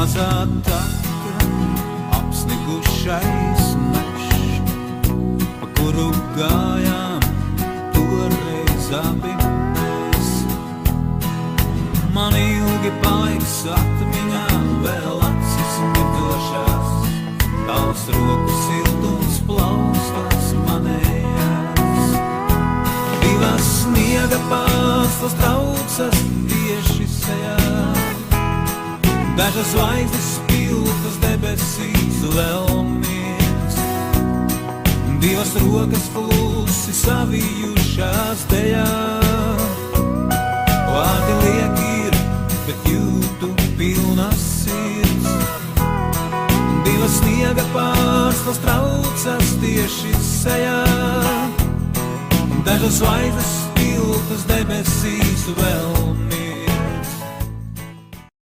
mazā taka, apsnigušais mežs, pa kuru gājām toreiz abi mēs. Man ilgi paliks atmiņā, vēl acis mirdošās, tavs roku siltums plaustās manējās. Divas sniega pārslas traucas tieši sejā, dažas zvaigznes spilgtas debesīs vēl miers. Divas rokas klusi savijušās dejā, vārdi lieki ir, bet jūtu pilnas sirds. Divas sniega pārslas traucas tieši sejā, dažas zvaigznes spilgtas debesīs vēl miers.